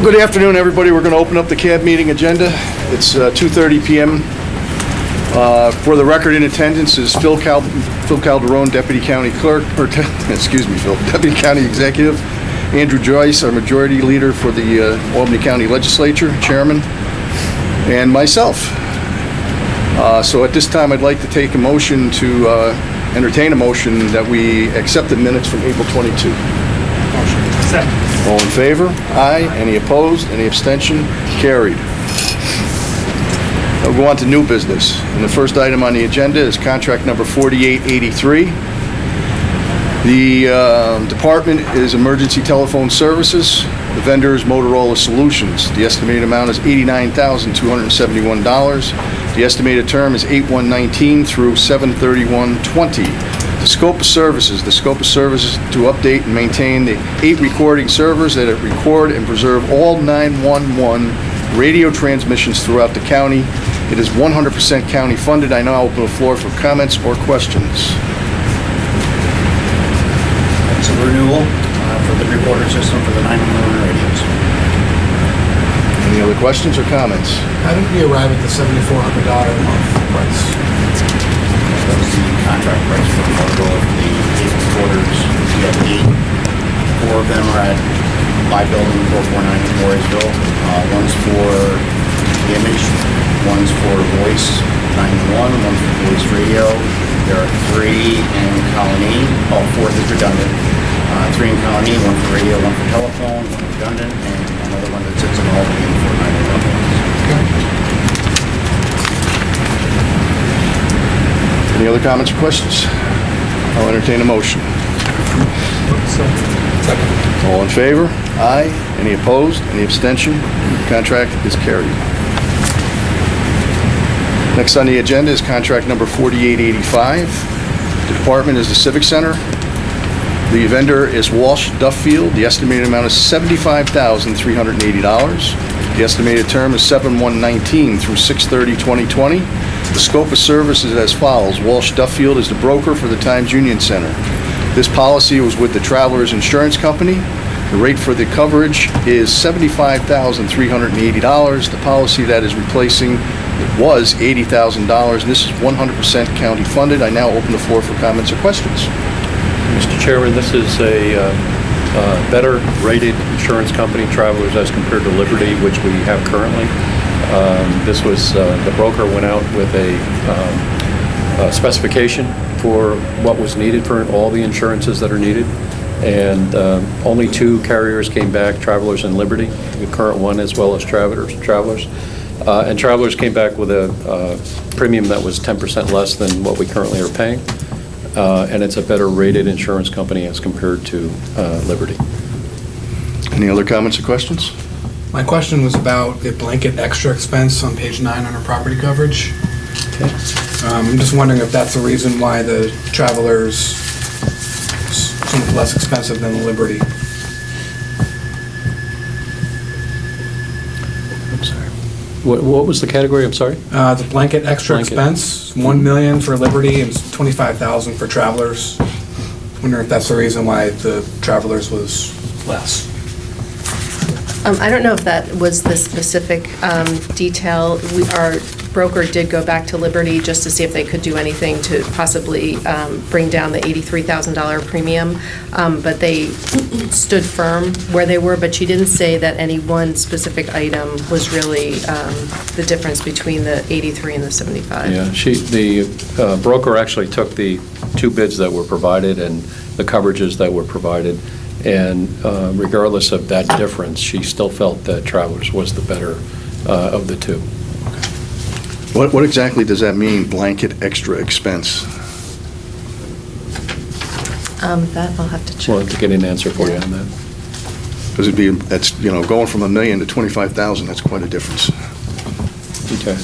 Good afternoon, everybody. We're going to open up the CAB meeting agenda. It's 2:30 p.m. For the record, in attendance is Phil Calderone, Deputy County Clerk, excuse me, Phil, Deputy County Executive, Andrew Joyce, our Majority Leader for the Albany County Legislature, Chairman, and myself. So at this time, I'd like to take a motion to entertain a motion that we accept the minutes from April 22. Motion. Second. All in favor? Aye. Any opposed? Any abstention? Carried. We'll go on to new business. And the first item on the agenda is contract number 4883. The department is Emergency Telephone Services. The vendor is Motorola Solutions. The estimated amount is $89,271. The estimated term is 8/1/19 through 7/31/20. The scope of services. The scope of services to update and maintain the 8 recording servers that record and preserve all 911 radio transmissions throughout the county. It is 100% county funded. I now open the floor for comments or questions. It's a renewal for the recorder system for the 911 radios. Any other questions or comments? How did we arrive at the $7,400 a month price? That was the contract price for Motorola for the 8 recorders. We have 8. 4 of them are at my building, 449 in Warriesville. One's for the image, one's for voice 911, one's for voice radio. There are 3 in Colony. Oh, 4th is redundant. 3 in Colony, 1 for radio, 1 for telephone, 1 redundant, and another one that sits in Albany for 911. Any other comments or questions? I'll entertain a motion. Second. All in favor? Aye. Any opposed? Any abstention? Contract is carried. Next on the agenda is contract number 4885. The department is the Civic Center. The vendor is Walsh Duffield. The estimated amount is $75,380. The estimated term is 7/1/19 through 6/30/2020. The scope of service is as follows. Walsh Duffield is the broker for the Times Union Center. This policy was with the Travelers Insurance Company. The rate for the coverage is $75,380. The policy that is replacing was $80,000, and this is 100% county funded. I now open the floor for comments or questions. Mr. Chairman, this is a better rated insurance company, Travelers, as compared to Liberty, which we have currently. This was, the broker went out with a specification for what was needed for all the insurances that are needed. And only 2 carriers came back, Travelers and Liberty, the current one, as well as Travelers. And Travelers came back with a premium that was 10% less than what we currently are paying. And it's a better rated insurance company as compared to Liberty. Any other comments or questions? My question was about the blanket extra expense on page 9 under property coverage. Okay. I'm just wondering if that's the reason why the Travelers is somewhat less expensive than the Liberty. I'm sorry. What was the category? I'm sorry? The blanket extra Blanket. expense, $1 million for Liberty and $25,000 for Travelers. Wondering if that's the reason why the Travelers was less. I don't know if that was the specific detail. Our broker did go back to Liberty just to see if they could do anything to possibly bring down the $83,000 premium, but they stood firm where they were, but she didn't say that any one specific item was really the difference between the 83 and the 75. Yeah, the broker actually took the 2 bids that were provided and the coverages that were provided, and regardless of that difference, she still felt that Travelers was the better of the 2. What exactly does that mean, blanket extra expense? That I'll have to check. Well, to get an answer for you on that. Because that's, going from $1 million to $25,000, that's quite a difference. Okay.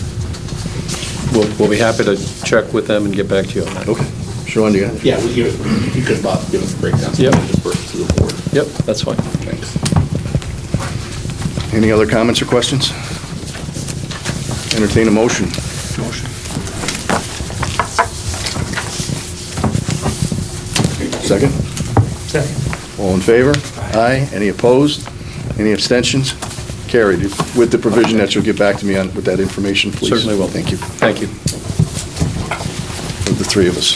We'll be happy to check with them and get back to you on that. Okay. Sean, you got it? Yeah, if you could give us a breakdown, so we Yep. can disperse it to the board. Yep, that's fine. Thanks. Any other comments or questions? Entertain a motion. Motion. Second? Second. All in favor? Aye. Any opposed? Any abstentions? Carried, with the provision that you'll get back to me on, with that information, please. Certainly will. Thank you. Thank you. Of the three of us.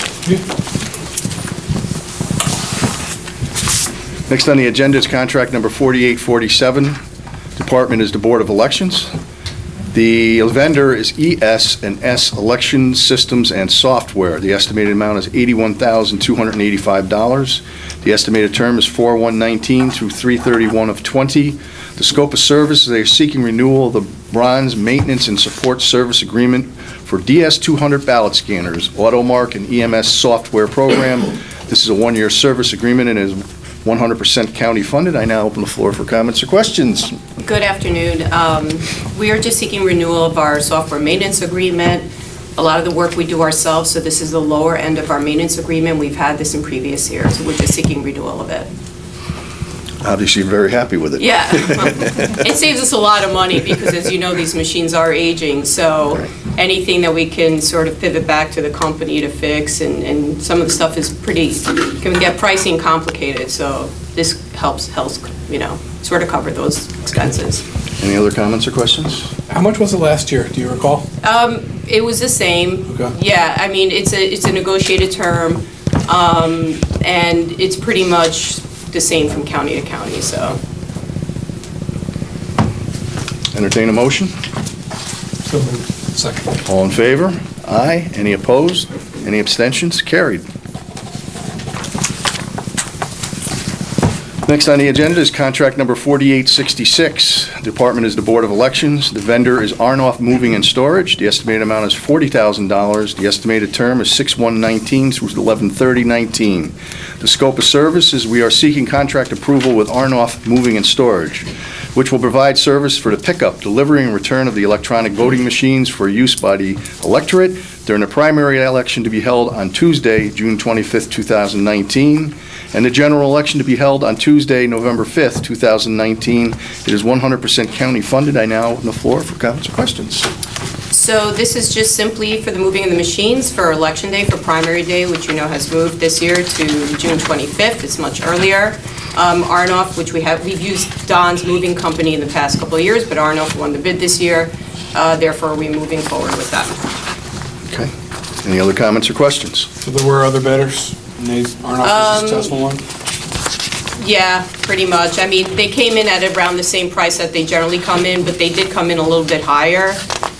Next on the agenda is contract number 4847. Department is the Board of Elections. The vendor is ES&S Election Systems and Software. The estimated amount is $81,285. The estimated term is 4/1/19 through 3/31 of '20. The scope of service, they are seeking renewal of the bronze maintenance and support service agreement for DS200 ballot scanners, AutoMark, and EMS software program. This is a one-year service agreement and is 100% county funded. I now open the floor for comments or questions. Good afternoon. We are just seeking renewal of our software maintenance agreement. A lot of the work we do ourselves, so this is the lower end of our maintenance agreement. We've had this in previous years, so we're just seeking renewal of it. Obviously, you're very happy with it. Yeah. It saves us a lot of money because, as you know, these machines are aging, so anything that we can sort of pivot back to the company to fix, and some of the stuff is can get pricing complicated, so this helps, sort of cover those expenses. Any other comments or questions? How much was it last year? Do you recall? It was the same. Okay. Yeah, I mean, it's a negotiated term, and it's pretty much the same from county to county, so. Entertain a motion? So moved. Second. All in favor? Aye. Any opposed? Any abstentions? Carried. Next on the agenda is contract number 4866. Department is the Board of Elections. The vendor is Arnoff Moving and Storage. The estimated amount is $40,000. The estimated term is 6/1/19 through 11/30/19. The scope of service is we are seeking contract approval with Arnoff Moving and Storage, which will provide service for the pickup, delivery, and return of the electronic voting machines for use by the electorate during the primary election to be held on Tuesday, June 25th, 2019, and the general election to be held on Tuesday, November 5th, 2019. It is 100% county funded. I now open the floor for comments or questions. So this is just simply for the moving of the machines for Election Day, for primary day, which you know has moved this year to June 25th. It's much earlier. Arnoff, which we've used Don's Moving Company in the past couple of years, but Arnoff won the bid this year. Therefore, we're moving forward with that. Okay. Any other comments or questions? So there were other bidders, and they aren't off the successful one? Yeah, pretty much. I mean, they came in at around the same price that they generally come in, but they did come in a little bit higher.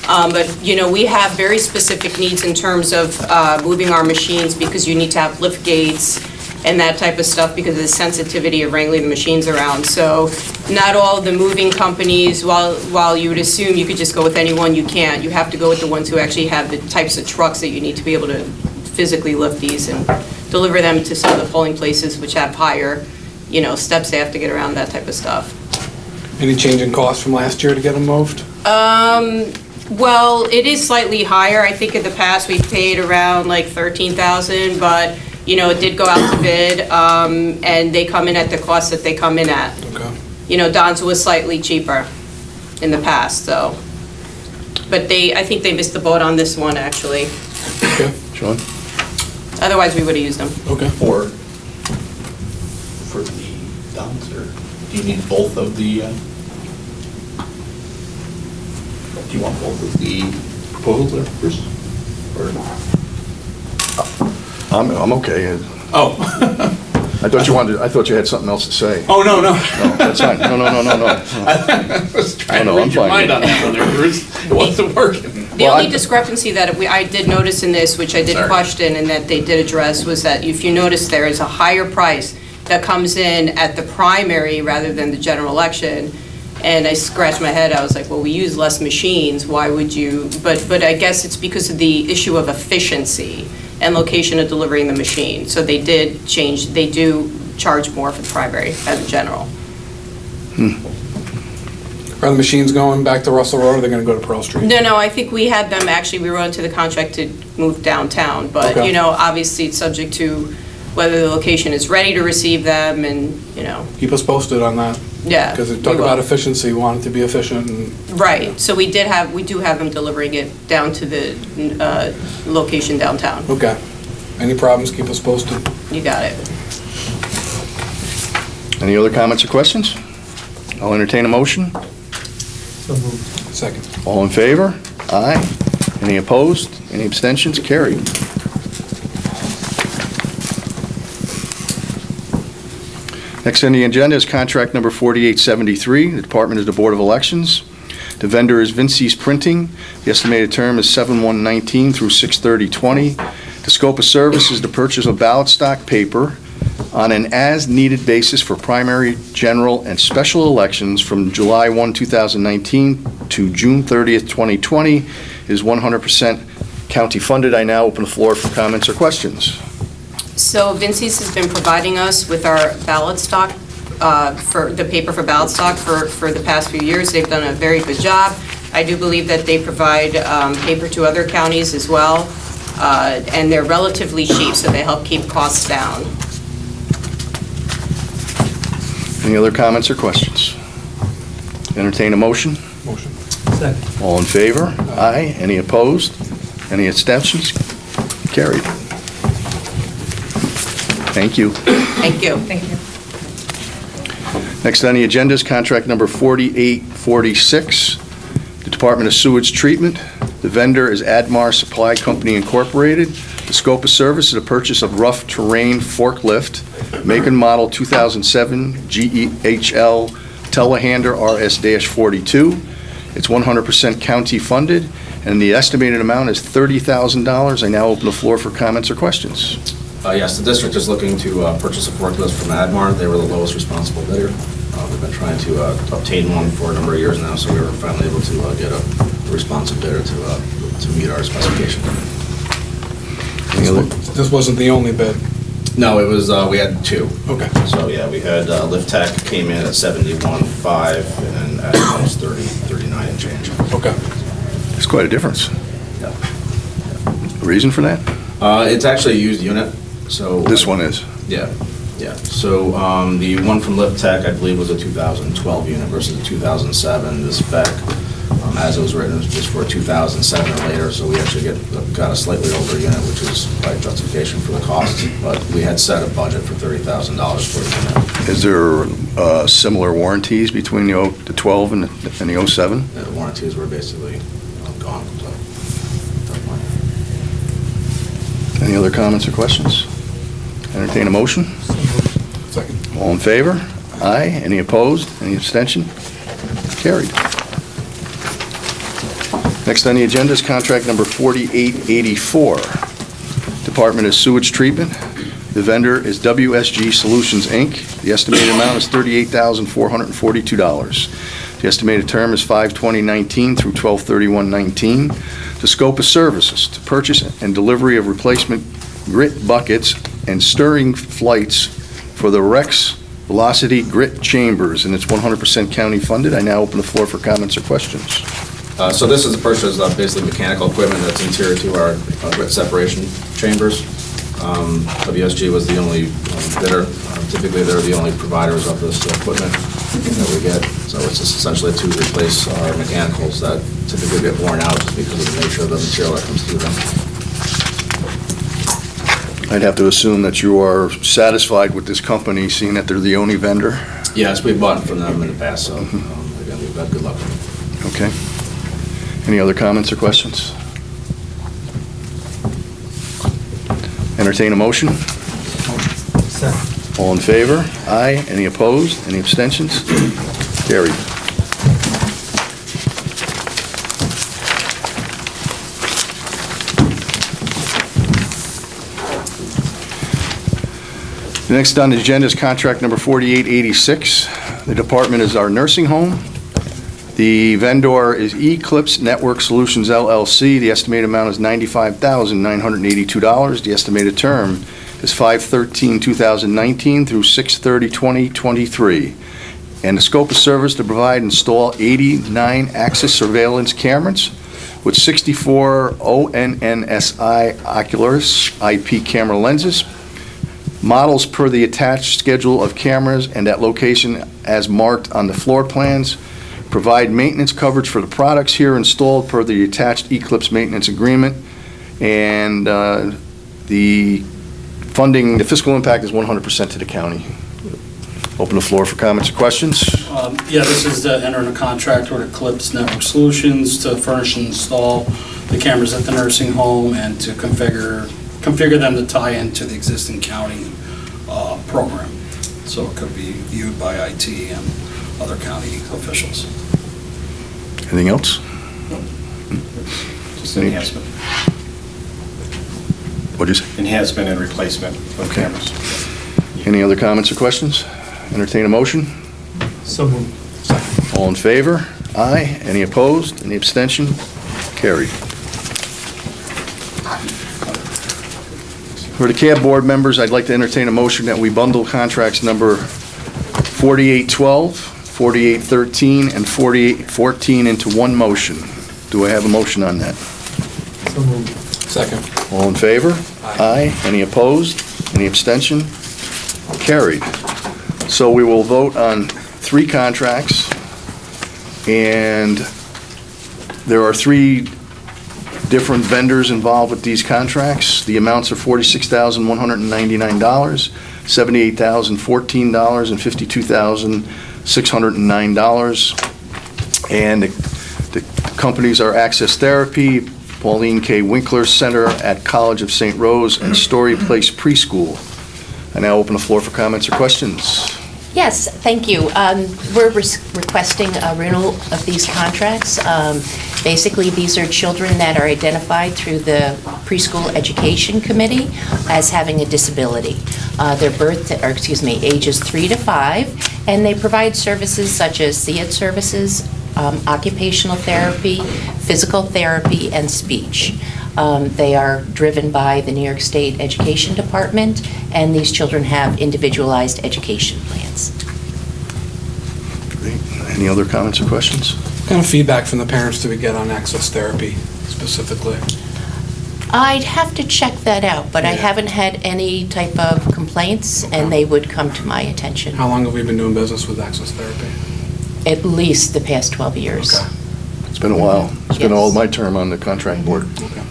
But, we have very specific needs in terms of moving our machines because you need to have lift gates and that type of stuff because of the sensitivity of wrangling the machines around. So not all of the moving companies, while you would assume you could just go with anyone, you can't. You have to go with the ones who actually have the types of trucks that you need to be able to physically lift these and deliver them to some of the polling places which have higher, steps they have to get around, that type of stuff. Any change in cost from last year to get them moved? Well, it is slightly higher. I think in the past we paid around like $13,000, but it did go out to bid, and they come in at the cost that they come in at. Okay. Don's was slightly cheaper in the past, so. But I think they missed the boat on this one, actually. Okay. Sean? Otherwise, we would have used them. Okay. For the downs, or do you need both of the, do you want both of the proposals there first? Or? I'm okay. Oh. I thought you had something else to say. Oh, no. No, that's fine. No. I was trying No, to I'm read your fine. mind on that one there, Bruce. It wasn't working. The Well, only I- discrepancy that I did notice in this, which I did Sorry. question and that they did address, was that if you notice there is a higher price that comes in at the primary rather than the general election. And I scratched my head, I was like, well, we use less machines, why would you? But I guess it's because of the issue of efficiency and location of delivering the machine. So they do charge more for the primary than the general. Are the machines going back to Russell Road, or are they gonna go to Pearl Street? No, I think we had them, actually, we wrote into the contract to move downtown, but, Okay. obviously it's subject to whether the location is ready to receive them and, Keep us posted on that. yeah. Because it we talked will. about efficiency, we want it to be efficient, and Right, so we do have them delivering it down to the location downtown. okay. Any problems, keep us posted. You got it. Any other comments or questions? I'll entertain a motion. Second. All in favor? Aye. Any opposed? Any abstentions? Carried. Next on the agenda is contract number 4873, the Department of the Board of Elections. The vendor is Vince's Printing. The estimated term is 7/1/19 through 6/30/20. The scope of service is the purchase of ballot stock paper on an as-needed basis for primary, general, and special elections from July 1, 2019 to June 30th, 2020. It is 100% county funded. I now open the floor for comments or questions. So Vince's has been providing us with our ballot stock, for the paper for ballot stock for the past few years. They've done a very good job. I do believe that they provide paper to other counties as well, and they're relatively cheap, so they help keep costs down. Any other comments or questions? Entertain a motion? Motion. All in favor? Aye. Any opposed? Any abstentions? Carried. Thank you. Thank you. Thank you. Next on the agenda is contract number 4846, the Department of Sewage Treatment. The vendor is Admar Supply Company Incorporated. The scope of service is a purchase of rough terrain forklift, make and model 2007 GEHL Telehandler RS-42. It's 100% county funded, and the estimated amount is $30,000. I now open the floor for comments or questions. Yes, the district is looking to purchase a forklift from Admar. They were the lowest responsible bidder. We've been trying to obtain one for a number of years now, so we were finally able to get a responsive bidder to meet our specification. Any other- This wasn't the only bid. No, it was, we had two. Okay. So, yeah, we had Lift Tech came in at 71.5, and then Admar was 39 and change. Okay. It's quite a difference. Yeah. Reason for that? It's actually a used unit, so. This one is. Yeah, yeah. So the one from Lift Tech, I believe, was a 2012 unit versus a 2007. The spec, as it was written, was for 2007 or later, so we actually got a slightly older unit, which is by justification for the cost. But we had set a budget for $30,000 for the unit. Is there similar warranties between the 12 and the 07? The warranties were basically gone. So. Any other comments or questions? Entertain a motion? Second. All in favor? Aye. Any opposed? Any abstention? Carried. Next on the agenda is contract number 4884, Department of Sewage Treatment. The vendor is WSG Solutions, Inc. The estimated amount is $38,442. The estimated term is 5/20/19 through 12/31/19. The scope of services to purchase and delivery of replacement grit buckets and stirring flights for the Rex Velocity Grit Chambers, and it's 100% county funded. I now open the floor for comments or questions. So this is a purchase of basically mechanical equipment that's interior to our grit separation chambers. WSG was the only bidder. Typically, they're the only providers of this equipment that we get. So it's just essentially to replace our mechanicals that typically get worn out just because of the nature of the material that comes through them. I'd have to assume that you are satisfied with this company, seeing that they're the only vendor. Yes, we've bought from them in the past, so again, we've had good luck with them. Okay. Any other comments or questions? Entertain a motion? All in favor? Aye. Any opposed? Any abstentions? Carried. The next on the agenda is contract number 4886. The department is our nursing home. The vendor is Eclipse Network Solutions LLC. The estimated amount is $95,982. The estimated term is 5/13/2019 through 6/30/2023. And the scope of service to provide and install 89 axis surveillance cameras with 64 ONNSI Oculus IP camera lenses. Models per the attached schedule of cameras and at location as marked on the floor plans. Provide maintenance coverage for the products here installed per the attached Eclipse maintenance agreement. And the funding, the fiscal impact is 100% to the county. Open the floor for comments or questions. Yeah, this is to enter in a contract with Eclipse Network Solutions to furnish and install the cameras at the nursing home and to configure them to tie into the existing county program. So it could be viewed by IT and other county officials. Anything else? Just enhancement. What'd you say? Enhancement and replacement of Okay. cameras. Any other comments or questions? Entertain a motion. So moved. Second. All in favor? Aye. Any opposed? Any abstention? Carried. For the CAB board members, I'd like to entertain a motion that we bundle contracts number 4812, 4813, and 4814 into one motion. Do I have a motion on that? So moved. Second. All in favor? Aye. Any opposed? Any abstention? Carried. So we will vote on 3 contracts, and there are 3 different vendors involved with these contracts. The amounts are $46,199, $78,014, and $52,609. And the companies are Access Therapy, Pauline K. Winkler Center at College of St. Rose, and Story Place Preschool. I now open the floor for comments or questions. Yes, thank you. We're requesting a renewal of these contracts. Basically, these are children that are identified through the Preschool Education Committee as having a disability. Their ages 3 to 5, and they provide services such as SEAD services, occupational therapy, physical therapy, and speech. They are driven by the New York State Education Department, and these children have individualized education plans. Great. Any other comments or questions? What kind of feedback from the parents do we get on Access Therapy specifically? I'd have to check that out, but I Yeah. haven't had any type of complaints, and they would come to my attention. How long have we been doing business with Access Therapy? At least the past 12 years. Okay. It's been a while. It's been all Yes. my term on the contract board. Okay.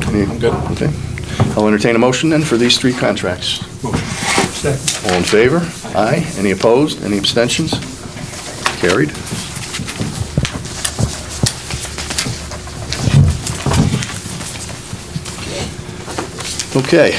Any- I'm good. Okay. I'll entertain a motion then for these 3 contracts. Motion. Second. All in favor? Aye. Any opposed? Any abstentions? Carried. Okay.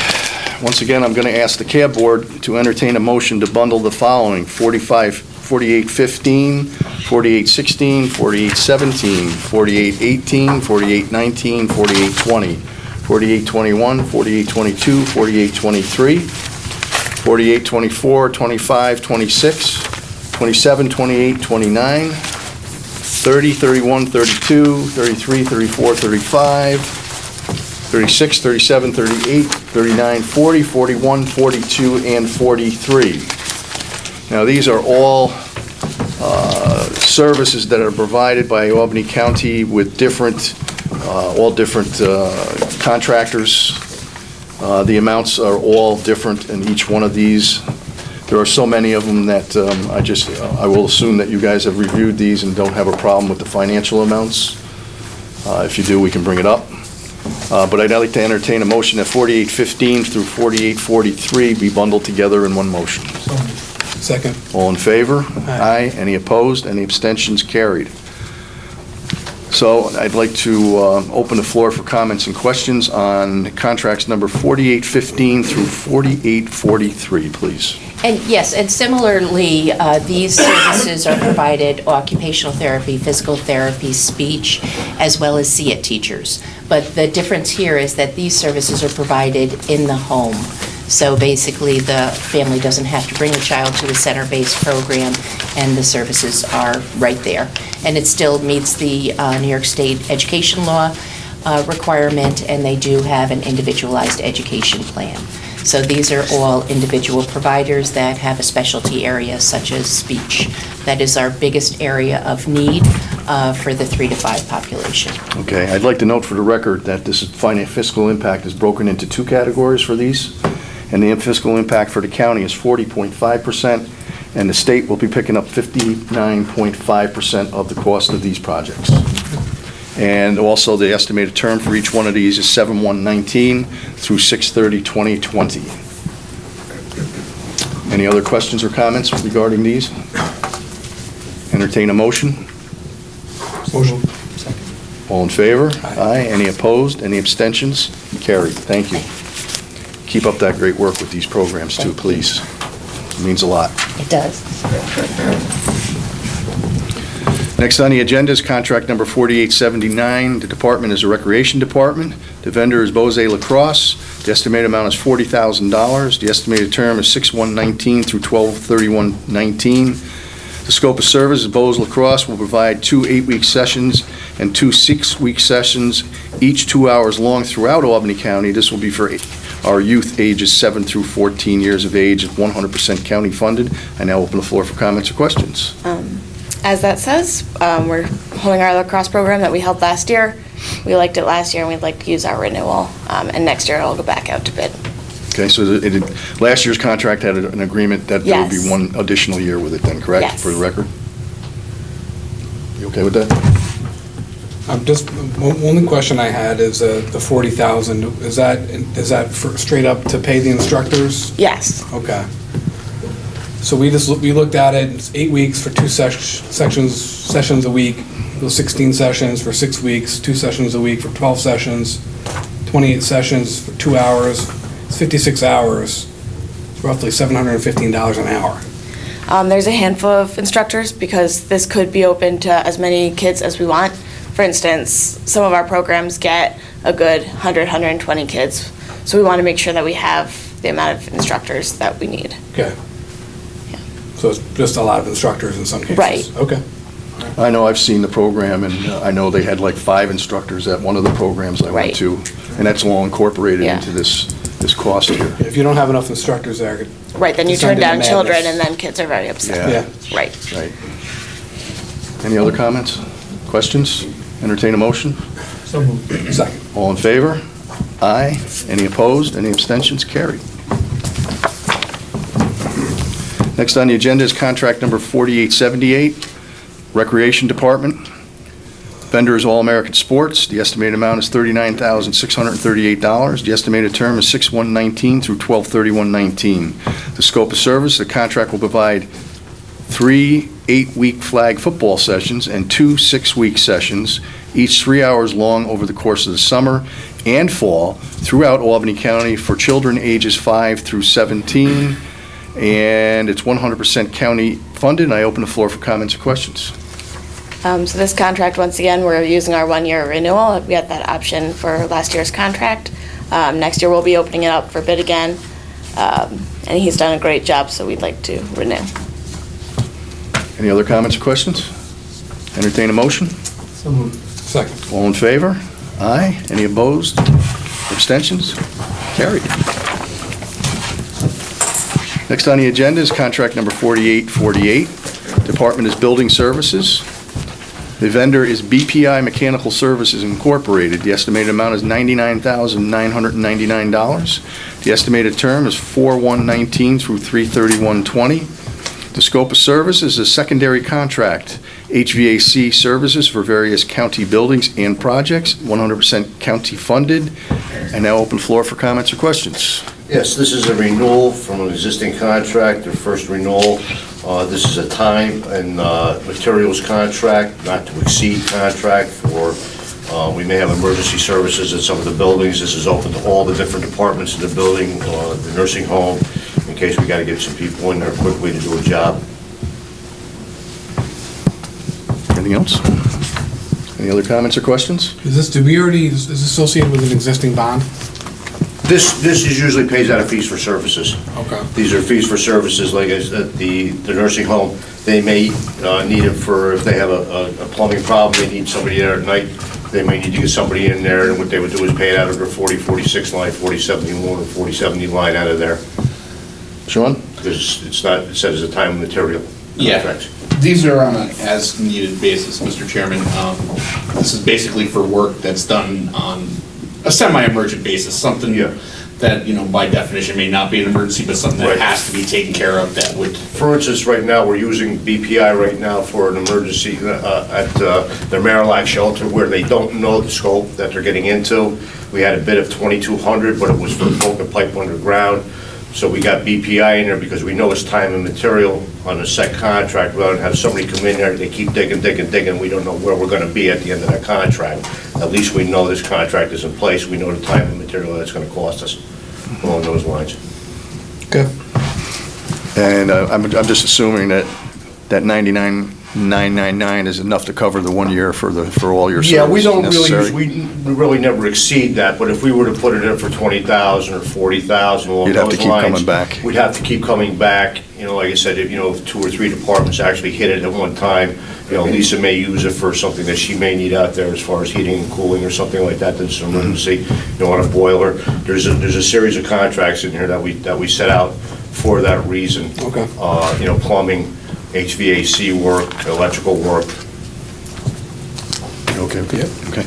Once again, I'm going to ask the CAB board to entertain a motion to bundle the following: 4815, 4816, 4817, 4818, 4819, 4820, 4821, 4822, 4823, 4824, 25, 26, 27, 28, 29, 30, 31, 32, 33, 34, 35, 36, 37, 38, 39, 40, 41, 42, and 43. Now, these are all services that are provided by Albany County with all different contractors. The amounts are all different in each one of these. There are so many of them that I will assume that you guys have reviewed these and don't have a problem with the financial amounts. If you do, we can bring it up. But I'd like to entertain a motion that 4815 through 4843 be bundled together in one motion. Second. All in favor? Aye. Any opposed? Any abstentions? Carried. So I'd like to open the floor for comments and questions on contracts number 4815 through 4843, please. And yes, and similarly, these services are provided occupational therapy, physical therapy, speech, as well as SEAT teachers. But the difference here is that these services are provided in the home. So basically, the family doesn't have to bring a child to a center-based program, and the services are right there. And it still meets the New York State education law requirement, and they do have an individualized education plan. So these are all individual providers that have a specialty area such as speech. That is our biggest area of need for the 3 to 5 population. Okay, I'd like to note for the record that this fiscal impact is broken into 2 categories for these, and the fiscal impact for the county is 40.5%, and the state will be picking up 59.5% of the cost of these projects. And also, the estimated term for each one of these is 7/1/19 through 6/30/2020. Any other questions or comments regarding these? Entertain a motion? Motion. All in favor? Aye. Any opposed? Any abstentions? Carried. Thank you. Keep up that great work with these programs too, please. It means a lot. It does. Next on the agenda is contract number 4879. The department is a recreation department. The vendor is Bose Lacrosse. The estimated amount is $40,000. The estimated term is 6/1/19 through 12/31/19. The scope of service is Bose Lacrosse will provide 2 8-week sessions and 2 6-week sessions, each 2 hours long throughout Albany County. This will be for our youth ages 7 through 14 years of age, 100% county funded. I now open the floor for comments or questions. As that says, we're holding our lacrosse program that we held last year. We liked it last year, and we'd like to use our renewal, and next year it'll go back out to bid. Okay, so last year's contract had an agreement that there would be Yes. one additional year with it then, correct? Yes. For the record? You okay with that? Just, only question I had is the 40,000, is that for straight up to pay the instructors? Yes. Okay. So we looked at it, it's 8 weeks for 2 sessions a week, those 16 sessions for 6 weeks, 2 sessions a week for 12 sessions, 28 sessions for 2 hours, it's 56 hours, it's roughly $715 an hour. There's a handful of instructors because this could be open to as many kids as we want. For instance, some of our programs get a good 100, 120 kids. So we want to make sure that we have the amount of instructors that we need. Okay. So it's just a lot of instructors in some cases? Right. Okay. I know I've seen the program, and I know they had like 5 instructors at one of the programs I went Right. to, and that's all incorporated Yeah. into this cost here. If you don't have enough instructors there, Right, then you It's turn under down the children, madness. and then kids are very upset. yeah. Right. Right. Any other comments, questions? Entertain a motion? Second. All in favor? Aye. Any opposed? Any abstentions? Carried. Next on the agenda is contract number 4878, Recreation Department. Vendor is All American Sports. The estimated amount is $39,638. The estimated term is 6/1/19 through 12/31/19. The scope of service, the contract will provide 3 8-week flag football sessions and 2 6-week sessions, each 3 hours long over the course of the summer and fall throughout Albany County for children ages 5 through 17, and it's 100% county funded. And I open the floor for comments or questions. So this contract, once again, we're using our 1-year renewal. We had that option for last year's contract. Next year, we'll be opening it up for bid again. And he's done a great job, so we'd like to renew. Any other comments or questions? Entertain a motion? Second. All in favor? Aye. Any opposed? Abstentions? Carried. Next on the agenda is contract number 4848. Department is Building Services. The vendor is BPI Mechanical Services Incorporated. The estimated amount is $99,999. The estimated term is 4/1/19 through 3/31/20. The scope of service is a secondary contract, HVAC services for various county buildings and projects, 100% county funded. And now open floor for comments or questions. Yes, this is a renewal from an existing contract, their first renewal. This is a time and materials contract, not to exceed contract for, we may have emergency services in some of the buildings. This is open to all the different departments in the building, the nursing home, in case we got to get some people in there quickly to do a job. Anything else? Any other comments or questions? Is this associated with an existing bond? This is usually pays out of fees for services. Okay. These are fees for services, like at the nursing home. They may need it for, if they have a plumbing problem, they need somebody there at night. They may need to get somebody in there, and what they would do is pay it out of their 4046 line, 4071, or 4070 line out of there. Sean? Because it's not, it says it's a time and material contract. These are on an as-needed basis, Mr. Chairman. This is basically for work that's done on a semi-emergent basis, something Yeah. that, by definition may not be an emergency, but something that Right. has to be taken care of that would. For instance, right now, we're using BPI right now for an emergency at the Marillac shelter where they don't know the scope that they're getting into. We had a bid of $2,200, but it was for poking pipe underground. So we got BPI in there because we know it's time and material on a set contract, rather than have somebody come in there, they keep digging, we don't know where we're gonna be at the end of that contract. At least we know this contract is in place, we know the time and material that's gonna cost us along those lines. Okay. And I'm just assuming that 99,999 is enough to cover the 1 year for all your services Yeah, we don't really necessary? use, we really never exceed that, but if we were to put it in for 20,000 or 40,000 along You'd have to those keep lines, coming back. we'd have to keep coming back. You know, like I said, if 2 or 3 departments actually hit it at one time, Lisa may use it for something that she may need out there as far as heating and cooling or something like that, that's an emergency, on a boiler. There's a series of contracts in here that we set out for that reason. Okay. Plumbing, HVAC work, electrical work. Okay. Okay.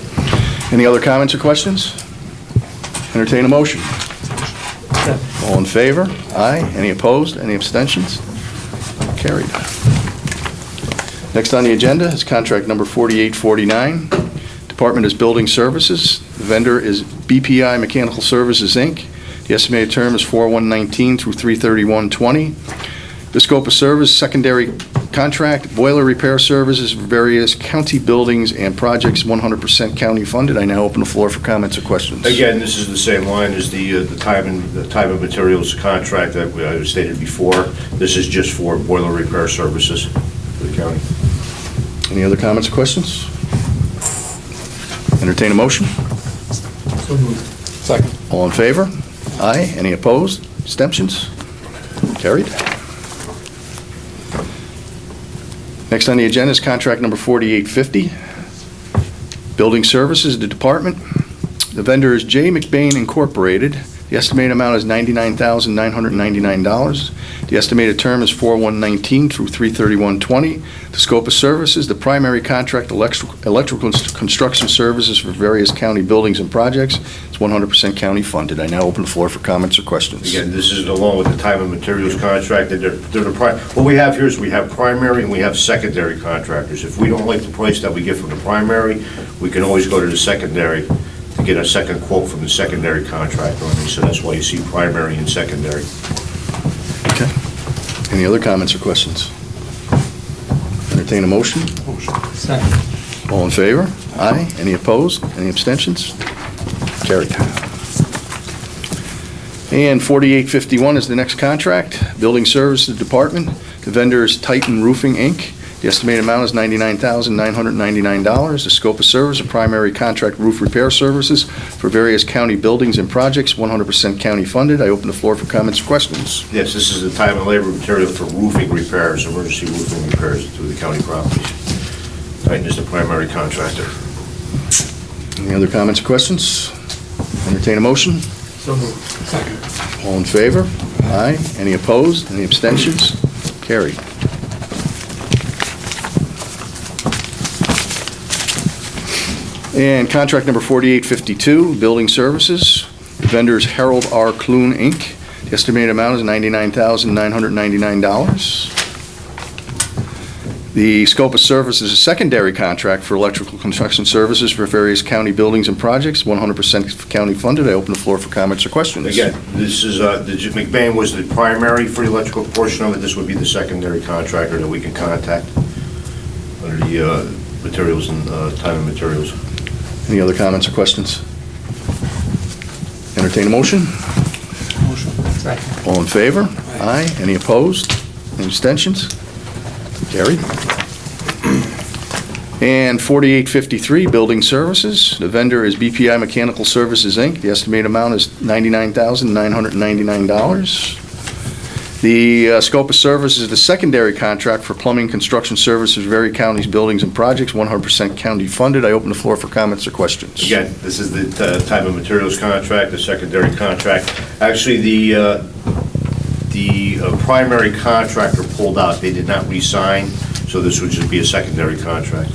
Any other comments or questions? Entertain a motion. All in favor? Aye. Any opposed? Any abstentions? Carried. Next on the agenda is contract number 4849. Department is Building Services. The vendor is BPI Mechanical Services, Inc. The estimated term is 4/119 through 3/31/20. The scope of service, secondary contract, boiler repair services for various county buildings and projects, 100% county funded. I now open the floor for comments or questions. Again, this is the same line as the time and materials contract that I stated before. This is just for boiler repair services for the county. Any other comments or questions? Entertain a motion. Second. All in favor? Aye. Any opposed? Abstentions? Carried. Next on the agenda is contract number 4850. Building Services, the department. The vendor is J. McBain Incorporated. The estimated amount is $99,999. The estimated term is 4/119 through 3/31/20. The scope of services, the primary contract electrical construction services for various county buildings and projects. It's 100% county funded. I now open the floor for comments or questions. Again, this is along with the time and materials contract. What we have here is we have primary and we have secondary contractors. If we don't like the price that we get from the primary, we can always go to the secondary to get a second quote from the secondary contractor on these. So that's why you see primary and secondary. Okay. Any other comments or questions? Entertain a motion. Second. All in favor? Aye. Any opposed? Any abstentions? Carried. And 4851 is the next contract. Building Services Department. The vendor is Titan Roofing, Inc. The estimated amount is $99,999. The scope of service, a primary contract roof repair services for various county buildings and projects, 100% county funded. I open the floor for comments or questions. Yes, this is the time and labor material for roofing repairs, emergency roofing repairs to the county properties. Titan is the primary contractor. Any other comments or questions? Entertain a motion. Second. All in favor? Aye. Any opposed? Any abstentions? Carried. And contract number 4852, Building Services. The vendor is Harold R. Clune, Inc. The estimated amount is $99,999. The scope of service is a secondary contract for electrical construction services for various county buildings and projects, 100% county funded. I open the floor for comments or questions. Again, this is, McBain was the primary for the electrical portion of it. This would be the secondary contractor that we can contact under the materials and time and materials. Any other comments or questions? Entertain a motion. Motion. Second. All in favor? Aye. Any opposed? Any abstentions? Carried. And 4853, Building Services. The vendor is BPI Mechanical Services, Inc. The estimated amount is $99,999. The scope of service is the secondary contract for plumbing construction services for various counties, buildings, and projects, 100% county funded. I open the floor for comments or questions. Again, this is the time and materials contract, the secondary contract. Actually, the primary contractor pulled out. They did not re-sign, so this would just be a secondary contract.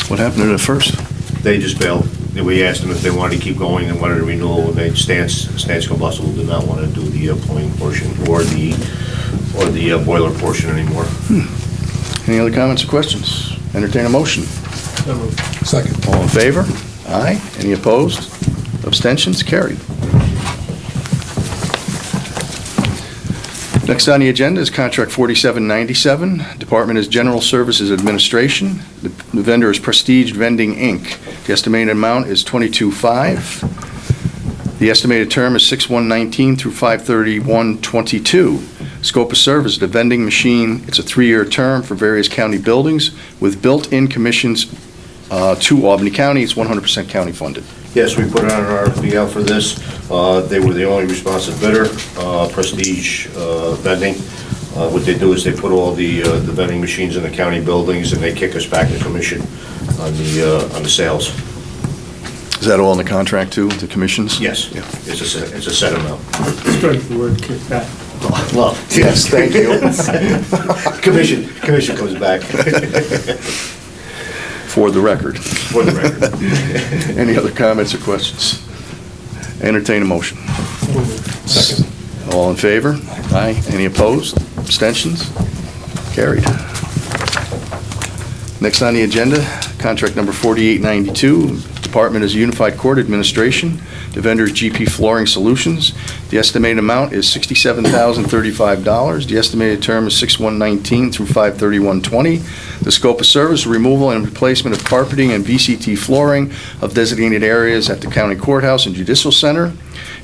What happened to the first? They just bailed. We asked them if they wanted to keep going and wanted a renewal, and they, Stance Combustible did not want to do the plumbing portion or the boiler portion anymore. Any other comments or questions? Entertain a motion. Second. All in favor? Aye. Any opposed? Abstentions? Carried. Next on the agenda is contract 4797. Department is General Services Administration. The vendor is Prestige Vending, Inc. The estimated amount is $22,500. The estimated term is 6/1/19 through 5/31/22. Scope of service, the vending machine, it's a 3-year term for various county buildings with built-in commissions to Albany County. It's 100% county funded. Yes, we put out an RFP out for this. They were the only responsive bidder, Prestige Vending. What they do is they put all the vending machines in the county buildings, and they kick us back the commission on the sales. Is that all in the contract too, the commissions? Yes, Yeah. it's a set amount. Strike the word kickback. Well, yes, thank you. Commission comes back. For the record. For the record. Any other comments or questions? Entertain a motion. Second. All in favor? Aye. Any opposed? Abstentions? Carried. Next on the agenda, contract number 4892. Department is Unified Court Administration. The vendor is GP Flooring Solutions. The estimated amount is $67,035. The estimated term is 6/1/19 through 5/31/20. The scope of service, removal and replacement of carpeting and VCT flooring of designated areas at the county courthouse and judicial center.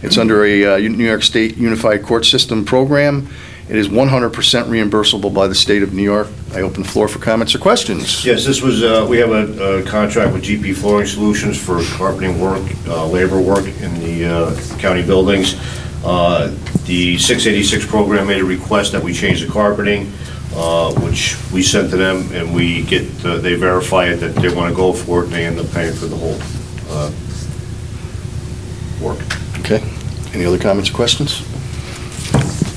It's under a New York State Unified Court System program. It is 100% reimbursable by the state of New York. I open the floor for comments or questions. Yes, this was, we have a contract with GP Flooring Solutions for carpeting work, labor work in the county buildings. The 686 program made a request that we change the carpeting, which we sent to them, and we get, they verify it that they want to go for it, and they end up paying for the whole work. Okay. Any other comments or questions?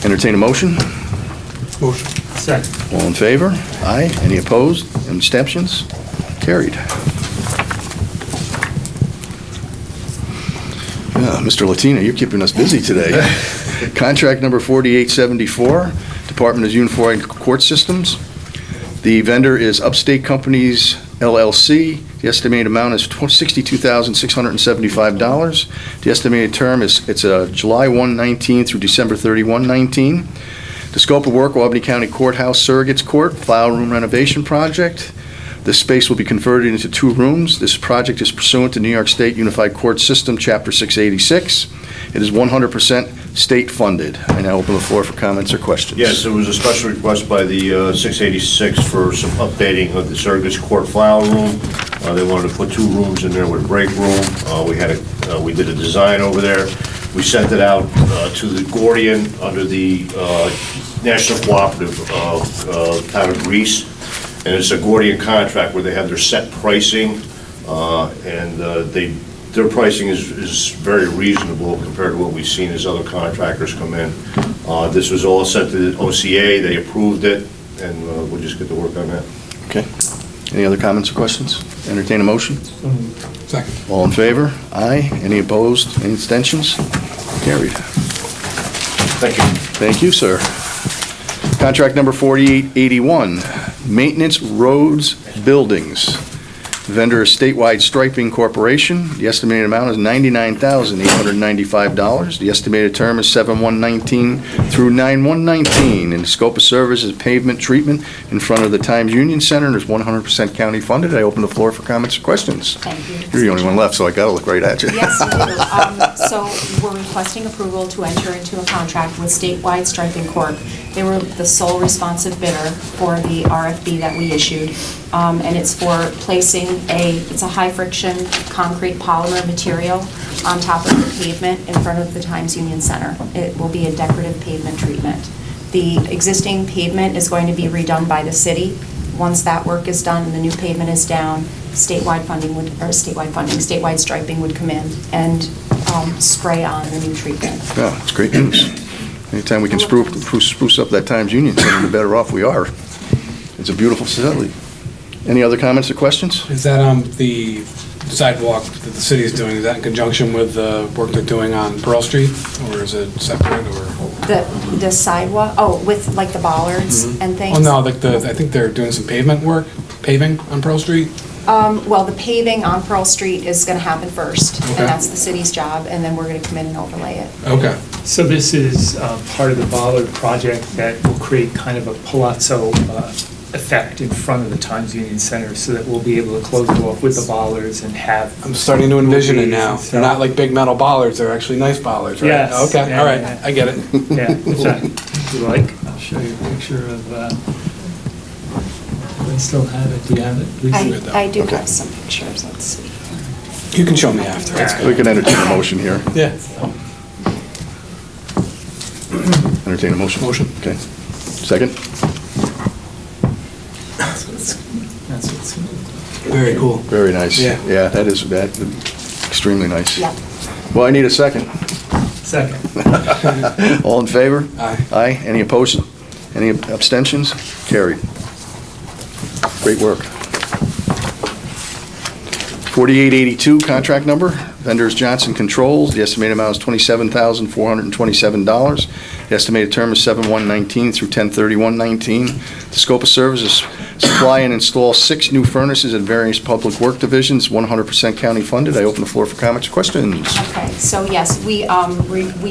Entertain a motion. Motion. Second. All in favor? Aye. Any opposed? Abstentions? Carried. Mr. Latina, you're keeping us busy today. Contract number 4874, Department of Unified Court Systems. The vendor is Upstate Companies, LLC. The estimated amount is $62,675. The estimated term is, it's July 1/19 through December 31/19. The scope of work, Albany County Courthouse Surrogates Court, file room renovation project. This space will be converted into 2 rooms. This project is pursuant to New York State Unified Court System, Chapter 686. It is 100% state funded. I now open the floor for comments or questions. Yes, there was a special request by the 686 for some updating of the Surrogates Court file room. They wanted to put 2 rooms in there with a break room. We did a design over there. We sent it out to the Gordian under the National Cooperative of Town of Greece. And it's a Gordian contract where they have their set pricing, and their pricing is very reasonable compared to what we've seen as other contractors come in. This was all sent to the OCA, they approved it, and we'll just get to work on that. Okay. Any other comments or questions? Entertain a motion. Second. All in favor? Aye. Any opposed? Any abstentions? Carried. Thank you. Thank you, sir. Contract number 4881, Maintenance Roads Buildings. Vendor is Statewide Striping Corporation. The estimated amount is $99,895. The estimated term is 7/1/19 through 9/1/19. And the scope of service is pavement treatment in front of the Times Union Center, and is 100% county funded. I open the floor for comments or questions. Thank you. You're the only one left, so I gotta look right at you. Yes, you do. So we're requesting approval to enter into a contract with Statewide Striping Corp. They were the sole responsive bidder for the RFP that we issued. And it's for placing it's a high-friction concrete polymer material on top of the pavement in front of the Times Union Center. It will be a decorative pavement treatment. The existing pavement is going to be redone by the city. Once that work is done and the new pavement is down, statewide striping would come in and spray on the new treatment. Yeah, it's great news. Anytime we can spruce up that Times Union Center, the better off we are. It's a beautiful facility. Any other comments or questions? Is that the sidewalk that the city is doing, is that in conjunction with the work they're doing on Pearl Street? Or is it separate, or? The sidewalk, with like the bollards and things? Oh, no, like I think they're doing some paving on Pearl Street? Well, the paving on Pearl Street is going to happen first, Okay. and that's the city's job, and then we're going to come in and overlay it. Okay. So this is part of the bollard project that will create kind of a palazzo effect in front of the Times Union Center so that we'll be able to close it off with the bollards and have. I'm starting to envision it now. movies They're not like big metal bollards, they're actually nice bollards, right? Yes. Okay, Yeah, all right, yeah. I get it. Yeah, which you like. I'll show you a picture of, I still have it. Do you have it? Lisa? I do have some pictures, let's see. You can show me after. It's We can entertain a motion here. Yeah. Entertain a motion? Motion. Okay. Second? That's what's. Very cool. Very nice. Yeah. Yeah, that is extremely nice. Yep. Well, I need a second. Second. All in favor? Aye. Aye. Any opposed? Any abstentions? Carried. Great work. 4882, contract number, vendors Johnson Controls, the estimated amount is $27,427. The estimated term is 7/1/19 through 10/31/19. The scope of service is supply and install 6 new furnaces at various public work divisions, 100% county funded. I open the floor for comments or questions. Okay, so yes, we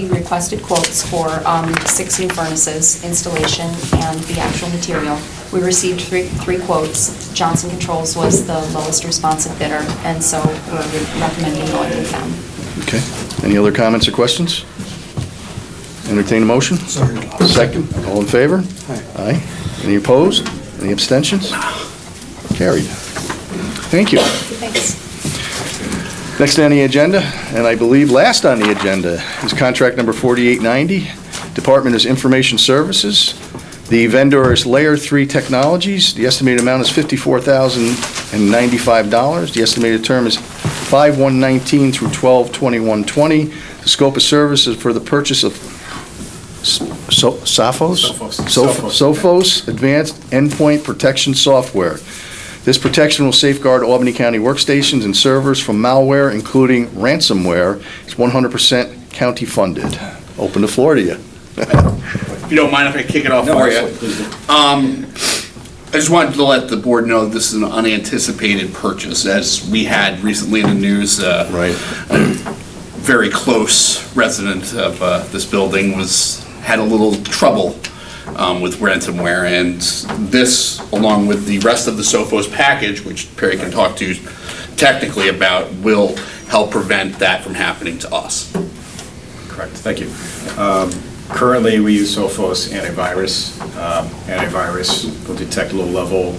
requested quotes for 6 new furnaces, installation, and the actual material. We received three quotes. Johnson Controls was the lowest responsive bidder, and so we're recommending going with them. Okay. Any other comments or questions? Entertain a motion? Second. All in favor? Aye. Any opposed? Any abstentions? Carried. Thank you. Thanks. Next on the agenda, and I believe last on the agenda, is contract number 4890. Department is Information Services. The vendor is Layer 3 Technologies. The estimated amount is $54,095. The estimated term is 5/1/19 through 12/21/20. The scope of service is for the purchase of Sophos Advanced Endpoint Protection Software. This protection will safeguard Albany County workstations and servers from malware, including ransomware. It's 100% county funded. Open the floor to you. If you don't mind if I kick it off for you. I just wanted to let the board know that this is an unanticipated purchase, as we had recently in the news. Right. A very close resident of this building had a little trouble with ransomware, and this, along with the rest of the Sophos package, which Perry can talk to you technically about, will help prevent that from happening to us. Correct, thank you. Currently, we use Sophos antivirus. Antivirus will detect low-level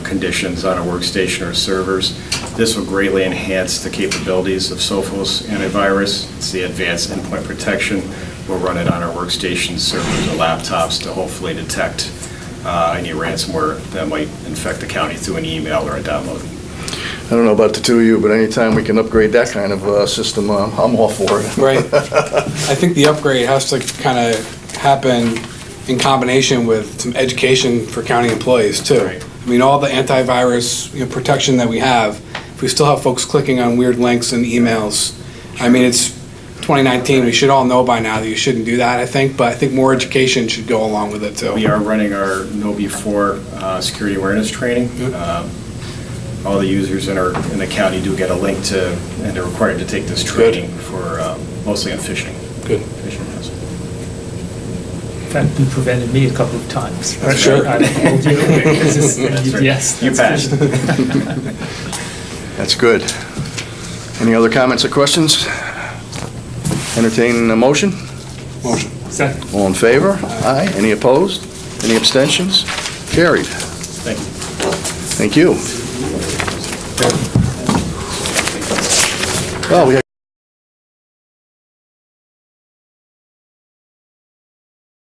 conditions on a workstation or servers. This will greatly enhance the capabilities of Sophos antivirus. It's the advanced endpoint protection. We'll run it on our workstations, servers, or laptops to hopefully detect any ransomware that might infect the county through an email or a download. I don't know about the two of you, but anytime we can upgrade that kind of system, I'm all for it. Right. I think the upgrade has to kind of happen in combination with some education for county employees too. Right. I mean, all the antivirus protection that we have, if we still have folks clicking on weird links and emails, I mean, it's 2019, we should all know by now that you shouldn't do that, I think, but I think more education should go along with it too. We are running our KnowBe4 security awareness training. All the users in the county do get a link to, and they're required to take this training for mostly on phishing. Good. Phishing, yes. In fact, you prevented me a couple of times. Sure. I told you. Right. Yes. You that's passed. good. That's good. Any other comments or questions? Entertain a motion? Motion. Second. All in favor? Aye. Any opposed? Any abstentions? Carried. Thank you. Thank you. Well, we